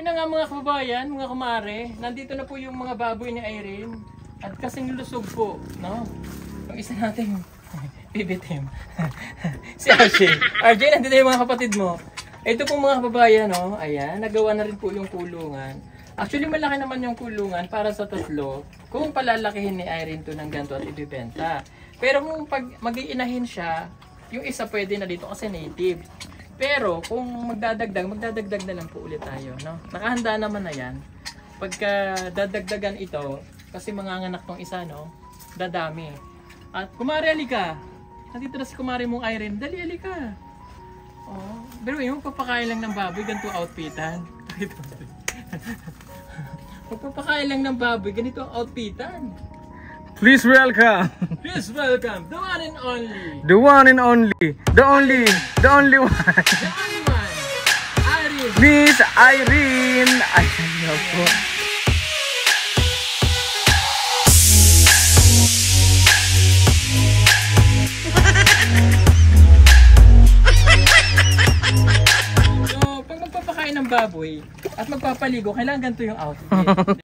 na nga mga kababayan, mga kumare, nandito na po yung mga baboy ni Irene. At kasing lusog po, no? Yung isa natin, pibitim. Si RJ. RJ, nandito yung mga kapatid mo. Ito po mga kababayan, no? Ayan, nagawa na rin po yung kulungan. Actually, malaki naman yung kulungan para sa tatlo. Kung palalakihin ni Irene to ng ganito at ibibenta. Pero kung pag mag-iinahin siya, yung isa pwede na dito kasi native. Pero kung magdadagdag na lang po ulit tayo, no? Nakahanda naman na yan. Pagka dadagdagan ito, kasi manganganak tong isa, no? Dadami. At kumari, alika. Nandito na si kumari mong Irene. Dali, alika. Oh, pero yung papakain lang ng baboy, ganito outfitan. Papakain lang ng baboy, ganito ang outfitan. Please welcome. Please welcome the one and only. The one and only. The only one. The only one. Irene. Miss Irene. Ayan na po. So, pag magpapakain ng baboy at magpapaligo, kailangan ganito yung outfit.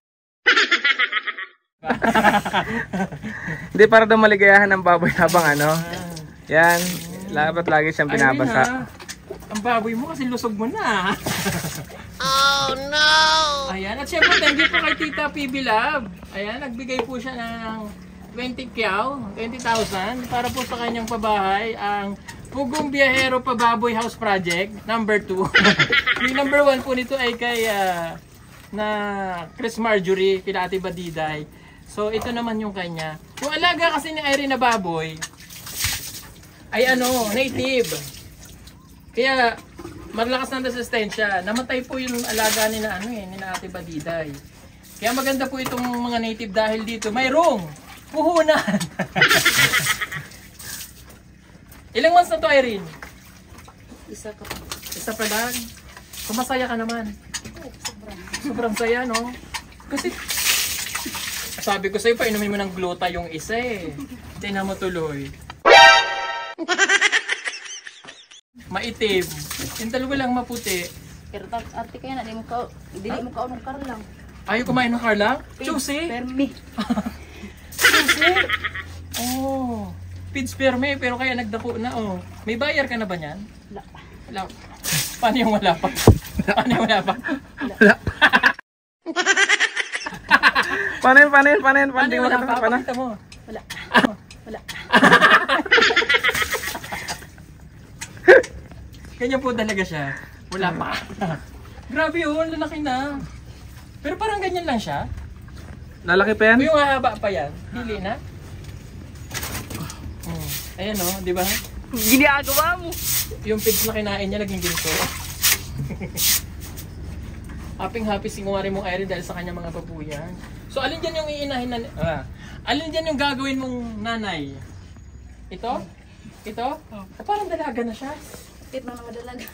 Hindi, para daw maligayahan ng baboy habang ano. Yan, dapat lagi siyang binabasa. Ang baboy mo kasi lusog mo na. Oh no! Ayan, at syempre thank you po kay Tita PB Love. Ayan, nagbigay po siya ng 20,000 para po sa kanyang pabahay ang Pugong Biyahero Pababoy House Project number 2. Yung number 1 po nito ay kay na Chris Marjorie, kila Ate Badiday. So ito naman yung kanya. Yung alaga kasi ni Irene na baboy ay ano, native. Kaya malakas ng resistensya. Namatay po yung alaga ni na ano ni na Ate Badiday. Kaya maganda po itong mga native dahil dito mayroong puhunan. Ilang months na to, Irene? Isa pa. Isa pa lang. Kumasaya ka naman. Sobrang saya, no? Kasi sabi ko sa'yo, painumin mo ng gluta yung isa eh. Tingnan mo tuloy. Maitim. Yung dalawa lang maputi. Pero arte kaya na, di mo kaunong kar lang. Ayaw kumain ng Carla? Juicy? Permi. Juicy? Oh. Feeds perme, pero kaya nagdako na, oh. May bayar ka na ba niyan? Wala. Wala. Paano yung wala pa? Paano yung wala pa? Wala. Panin. Paano yung wala pa? Pakita mo. Wala. Wala. Ganyan po talaga siya. Wala pa. Grabe yun, lalaki na. Pero parang ganyan lang siya. Lalaki pa yan? O yung hahaba pa yan, hili na. Ayan o, di ba? Ginagawa mo. Yung pigs na kinain niya, naging ginto. Happy si Ngumari mong Irene dahil sa kanya mga babuyan. So alin dyan yung iinahin na... alin dyan yung gagawin mong nanay? Ito? Ito? Parang dalaga na siya. Kit mo na madalaga.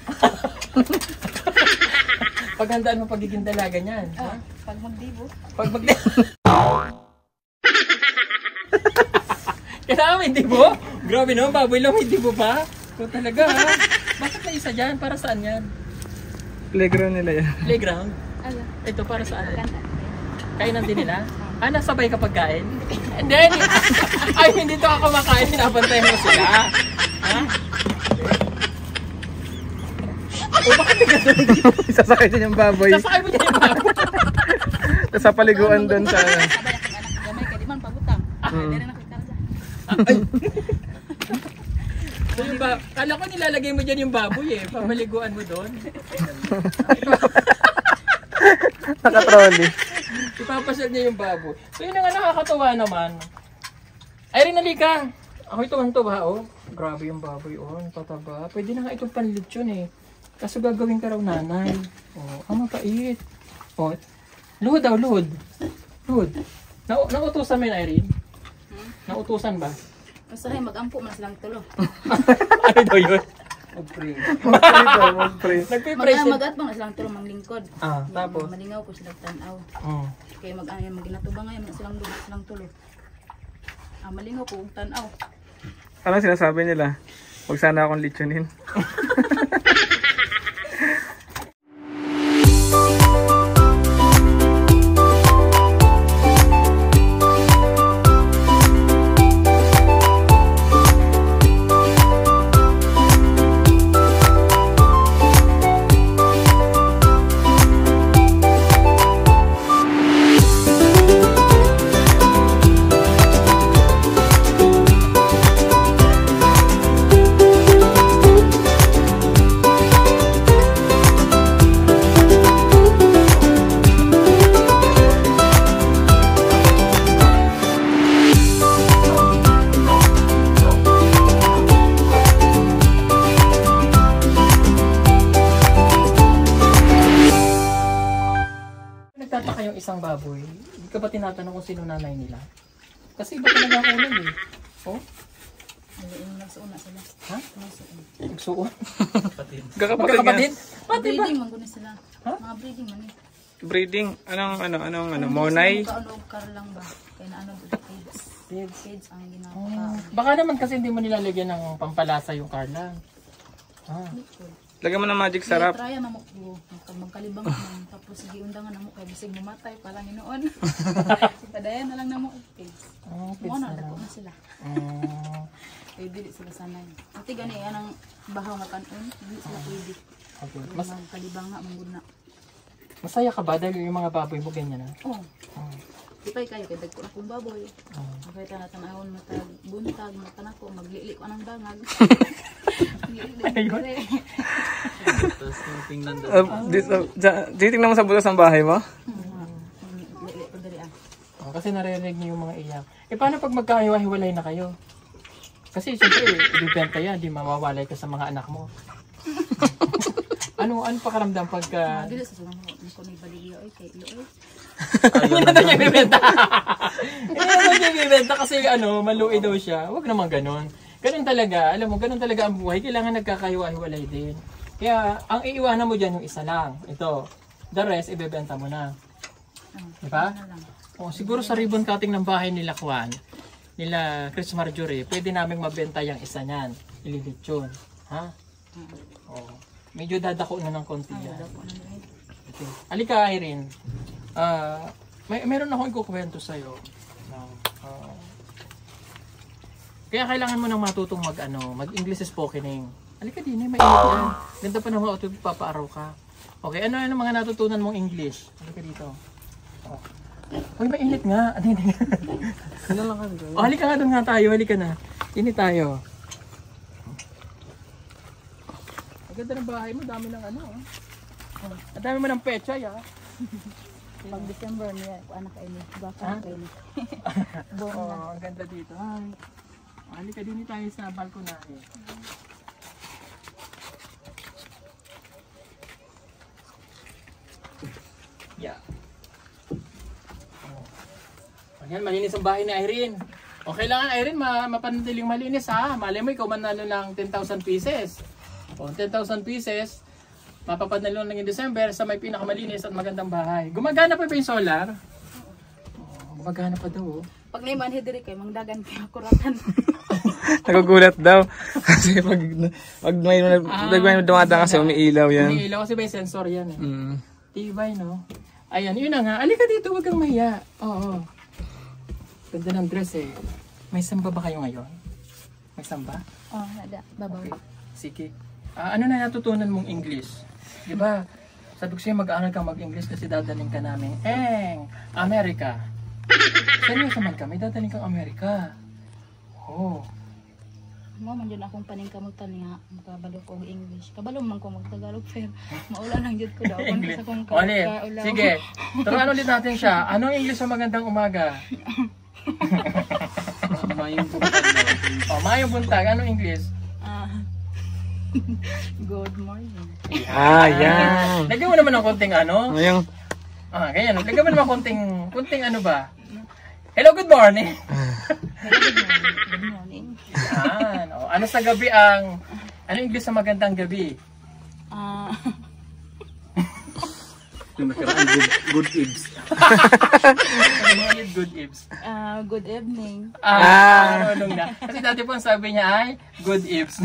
Paghandaan mo pagiging dalaga niyan. Ha? Pag magdibo. Pag magdibo. Kailangan may dibo? Grabe naman, baboy lang may dibo pa. So talaga ha. Bakit na isa dyan? Para saan yan? Playground nila yan. Playground? Ala. Ito para saan? Ganda. Kainan din nila? Nasabay ka pagkain? And then, ay hindi to ako makain, pinabantayan mo sila. Ha? O bakit nagkasama dito? Sasakay din yung baboy. Sasakay mo din yung baboy. Tapos sa paliguan doon sa... Sabay akong anak gamay, kaya di man pabutang. Dere na kikarga. Ay. So yung kala ko nilalagay mo dyan yung baboy eh. Pamaliguan mo doon. Nakatrolly. Ipapasyal niya yung baboy. So yun nga nakakatawa naman. Irene, nalika. Ako ito man to ba oh. Grabe yung baboy oh. Tataba. Pwede na nga itong panlitsyon eh. Kaso gagawin ka raw nanay. Oh, ang mapait. Oh, luhod daw, luhod. Luhod. Nautusan mo yun, Irene? Nautusan ba? Masahay, mag-ampo man silang tulo. Ano daw yun? Mag-pray. Mag-pray. Nagpipray siya. Mag-atbang na silang tulo, manglingkod. Tapos? Malingaw ko silang tanaw. Kaya mag-ginatubang ngayon, silang tulo. Malingaw ko, tanaw. Ano sinasabi nila? Huwag sana akong litsunin. isang baboy, hindi ka ba tinatanong kung sino nanay nila? Kasi iba talaga ang kulay eh. Oh? Nagsuon na sila. Ha? Nagsuon. Nagsuon? Kakapatid nga. Magkakapatid? Pati ba? Breeding man guna sila. Ha? Mga breeding man eh. Breeding. Anong monay? Kaunog kar lang ba? Kaya na ano, kids. Kids ang ginagawa. Baka naman kasi hindi mo nilalagyan ng pampalasa yung Carla. Ah. Lagyan mo ng magic sarap. Trya na mo ko. Magkalibang naman. Tapos sige undangan na mo kay bisig mamatay parang inoon. Padayan na lang na mo kids. Oh, Mo na dako na sila. Kaya dili sila sanay. Ati gani anang bahaw nga kanon, dili sila pwede. Okay. Magkalibang nga manguna. Masaya ka ba dahil yung mga baboy mo ganyan na? Oh. Ipay kayo kay dagko na kong baboy. Okay ta na tanawon matag buntag mata na ko maglili ko anang bangag. Titingnan mo sa butas ng bahay mo? Oh, kasi naririnig niyo yung mga iyak. Eh paano pag magkahiwa-hiwalay na kayo? Kasi siyempre, ibibenta yan, di mawawalay ka sa mga anak mo. ano pakaramdam pagka... Dili sa sunod mo ko ni baligya oy kay iyo oy. Hindi na niya ibibenta. Hindi na niya ibibenta kasi maluwi daw siya. Huwag naman ganon. Ganun talaga, alam mo, ganun talaga ang buhay. Kailangan nagkakahiwa-hiwalay din. Kaya, ang iiwanan mo dyan yung isa lang. Ito. The rest, ibebenta mo na. Diba? O, siguro sa ribbon cutting ng bahay nila Juan, nila Chris Marjorie, pwede naming mabenta yung isa niyan. Ililitsyon. Ha? O, medyo dadako na ng konti yan. Okay. Alika, Irene. Meron akong ikukwento sa'yo. Kaya kailangan mo nang matutong mag-English spokening. Halika din, mainit yan. Ganda pa naman ito, papaaraw ka. Okay, ano mga natutunan mong English? Halika dito. Oh. Uy, mainit nga. Oh, halika nga doon nga tayo, halika na. Init tayo. Ang ganda ng bahay mo, dami ng ang dami mo ng pechay, ha? Pag December niya, anak kayo ni. Baka kayo ni. Oo, ang ganda dito. Ay. Halika din tayo sa balkonahe. Yeah. Ayan, malinis ang bahay ni Irene. O kailangan Irene, mapanatiling malinis ha. Malay mo, ikaw manalo ng 10,000 pieces. O 10,000 pieces, mapapanalo lang in December sa may pinakamalinis at magandang bahay. Gumagana pa yung solar? O, gumagana pa daw. Pag naiman hidiri kay mangdagan kay kuratan. Nagugulat daw. Kasi pag may dumadaan kasi umiilaw yan. Umiilaw kasi may sensor yan. Tibay, no? Ayan, yun na nga. Alika dito, huwag kang mahiya. Oo. Ganda ng dress eh. May samba ba kayo ngayon? May samba? Oh, ada. Babaw. Okay. Sige. Ano na natutunan mong English? Diba? Sabi ko sa'yo mag-aaral kang mag-English kasi dadaling ka namin. Amerika. Seryoso man kami, dadaling kang Amerika. Oh. Mo man yun akong paningkamutan nga makabalo ko og English. Kabalo man ko magtagalog pero maulan lang jud ko daw kun sa kong kaulaw. Sige. Turuan ulit natin siya. Anong English sa magandang umaga? Mayong buntag. Mayong buntag. Anong English? Good morning. Yan. Lagyan mo naman ng konting Ayun. ganyan. Lagyan mo naman konting ba? Hello, good morning. Good morning. Yan. Ano sa gabi ano English sa magandang gabi? Yung nakaraan, good ibs. Good ibs. Good evening. Marunong na. Kasi dati po ang sabi niya ay good ibs.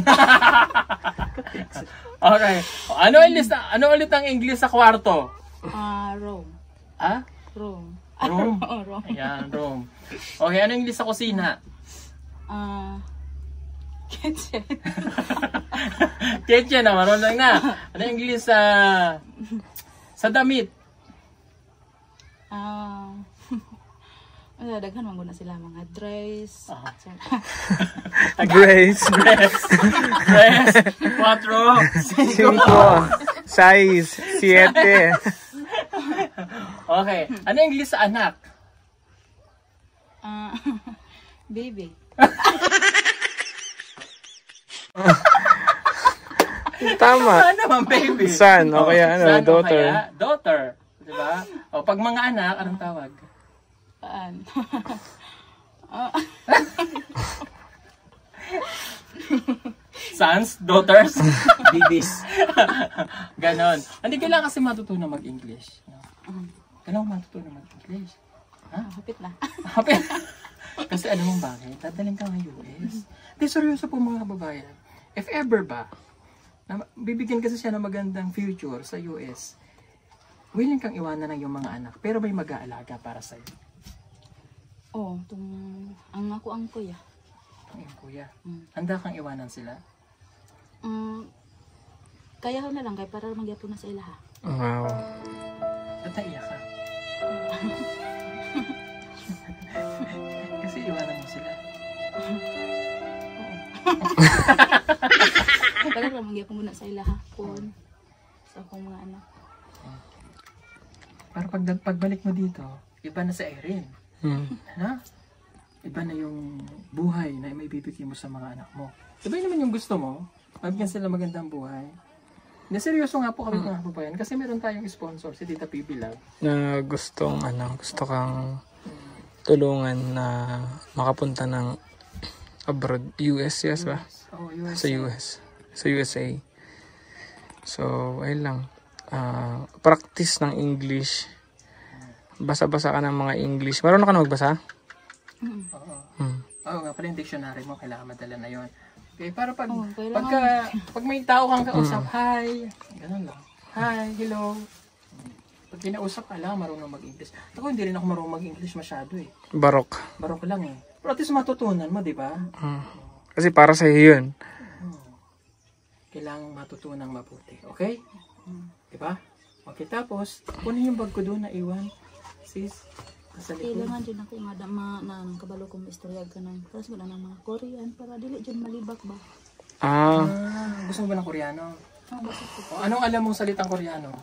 Okay. Ano ulit ang English sa kwarto? Room. Room. Room. Room. Ayan, room. Okay, ano English sa kusina? Kitchen. Kitchen na, marunong na. Ano English sa damit? Daghan man guna sila mga dress. Dress. 4, 5, size, 7. Okay. Ano English sa anak? Baby. Tama. Ano naman, baby? Son, o kaya Son, o daughter. kaya daughter. Diba? O, pag mga anak, anong tawag? Paan? Sons, daughters, babies. Ganon. Hindi kailangan kasi matutunan mag-English. Kailangan matutunan mag-English. Ha? Hapit na. Hapit. Kasi alam mo bakit? Dadaling ka ng US. Hindi, seryoso po mga kababayan. If ever ba, na bibigyan kasi siya ng magandang future sa US, willing kang iwanan ng iyong mga anak, pero may mag-aalaga para sa'yo. Oh, ang ako ang kuya. Ang iyong kuya. Handa kang iwanan sila? Kaya ko na lang kay para magyapon na sa ilaha. Wow. Ba't naiyak ka? Kasi iwanan mo sila. Kaya lang magyapon muna sa ilaha. Pon. Sa akong mga anak. Para pagbalik mo dito, iba na si Irene. Ano? Iba na yung buhay na may bibigay mo sa mga anak mo. Iba naman yung gusto mo. Mabigyan sila magandang buhay. Na seryoso nga po kami mga kababayan kasi meron tayong sponsor, si Tita PB Love. Na gusto kang tulungan na makapunta ng abroad. US, yes ba? Oh, US. Sa US. Sa USA. So, ayun lang. Practice ng English. Basa-basa ka ng mga English. Marunong ka na magbasa? Oo. Oo nga pala yung dictionary mo, kailangan madala na yun. Okay, para pag may tao kang kausap, hi, ganun lang. Hi, hello. Pag kinausap ka lang, marunong mag-English. Ako hindi rin ako marunong mag-English masyado eh. Barok. Barok lang eh. Pero at least matutunan mo, di ba? Kasi para sa iyo yun. Kailangan matutunan mabuti. Okay? Di ba? Okay, tapos, kunin yung bag ko doon na iwan. Sis, sa likod. Kailangan dyan ako nga na kabalo kong istorya ka ng tapos wala ng mga Korean para dili dyan malibak ba? Gusto mo ba ng Koreano? Basta ko. Anong alam mong salitang Koreano?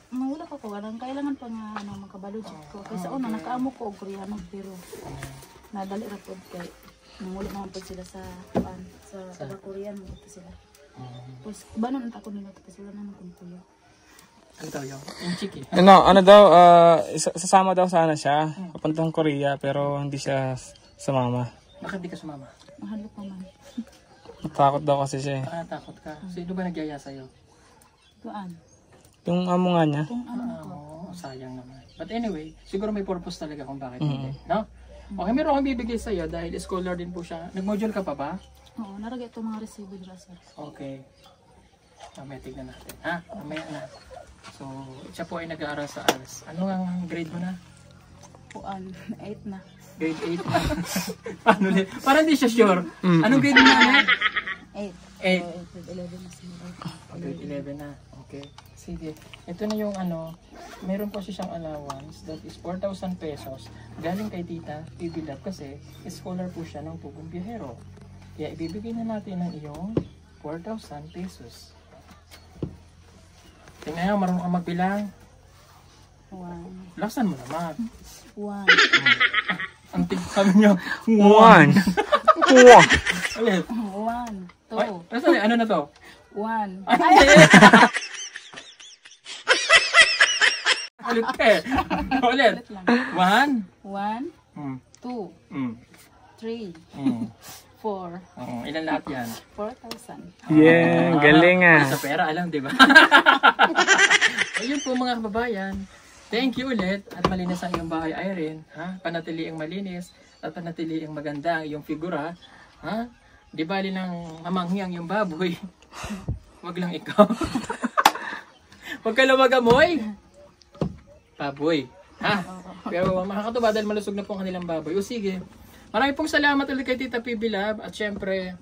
Wala ko walang kailangan pa nga makabalo dyan ko. Kasi una nakaamo ko og Koreano pero nadali ra pod kay nanguli naman pod sila sa Korean mo sila. Pues banon ta ko nila tapos wala naman kung kuya. Ano daw yun? Yung chiki. Ano daw, sasama daw sana siya. Papuntang Korea, pero hindi siya sumama. Bakit di ka sumama? Mahal pa man. Natakot daw kasi siya eh. Takot ka. Sino ba nagyaya sa'yo? Tuan. Yung amo nga niya. Kung ano ko. Sayang naman. But anyway, siguro may purpose talaga kung bakit hindi. No? Okay, meron akong bibigay sa'yo dahil scholar din po siya. Nag-module ka pa ba? Oo, naragay ito mga resibo dira sir. Okay. Mamaya tignan natin. Ha? Mamaya na. So, siya po ay nag-aaral sa ALS. Ano ang grade mo na? Puan, 8 na. Grade 8 na. Paano ulit? Parang di siya sure. Anong grade mo na? 8. 8. Grade 11 na sila. Grade 11 na. Okay. Sige. Ito na yung meron po siya siyang allowance that is 4,000 pesos. Galing kay Tita PB Love kasi scholar po siya ng Tugong Biyahero. Kaya ibibigay na natin ng iyong 4,000 pesos. Tingnan mo, marunong ka magbilang. 1. Laksan mo naman. 1. Ang tigkam niya. 1. Ulit. 1. 2. Ay, ano na to? 1. Ulit ka eh. Ulit. 1. 1, 2, 3, 4. Ilan lahat yan? 4,000. Yeah, galing ah. Sa pera, alam, di ba? Ayun po mga kababayan. Thank you ulit. At malinis ang iyong bahay, Irene. Ha? Panatili ang malinis. At panatili ang maganda ang iyong figura. Ha? Di bali ng mamanghi ang iyong baboy. Wag lang ikaw. Huwag ka lang mag-amoy. Baboy. Ha? Pero makakatuwa dahil malusog na po ang kanilang baboy. O sige. Maraming pong salamat ulit kay Tita PB Love at syempre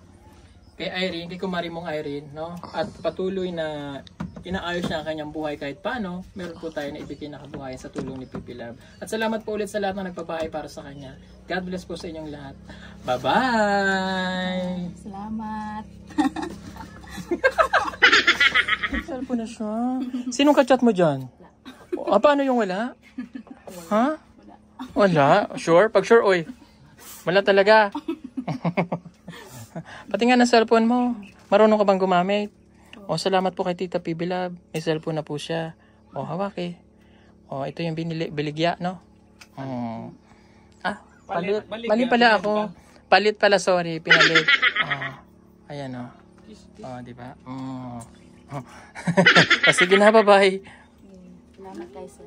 kay Irene, kay Kumari mong Irene, no? At patuloy na inaayos niya ang kanyang buhay kahit paano. Meron po tayo na ibigay na kabuhayan sa tulong ni PB Love. At salamat po ulit sa lahat ng nagpapahay para sa kanya. God bless po sa inyong lahat. Bye-bye! Salamat. Saan po na siya? Sinong ka-chat mo dyan? Paano yung wala? Ha? Wala? Sure? Pag sure, oy. Wala talaga. Pati nga ng cellphone mo. Marunong ka bang gumamit? O, salamat po kay Tita PB Love. May cellphone na po siya. O, hawak eh. Oh, ito yung biligya, no? Palit. Palit Mali nga, pala palit ako. ba? Palit pala, sorry. Pinalit. Ayan, oh. Oh, di ba? Sige na, bye-bye. Salamat guys.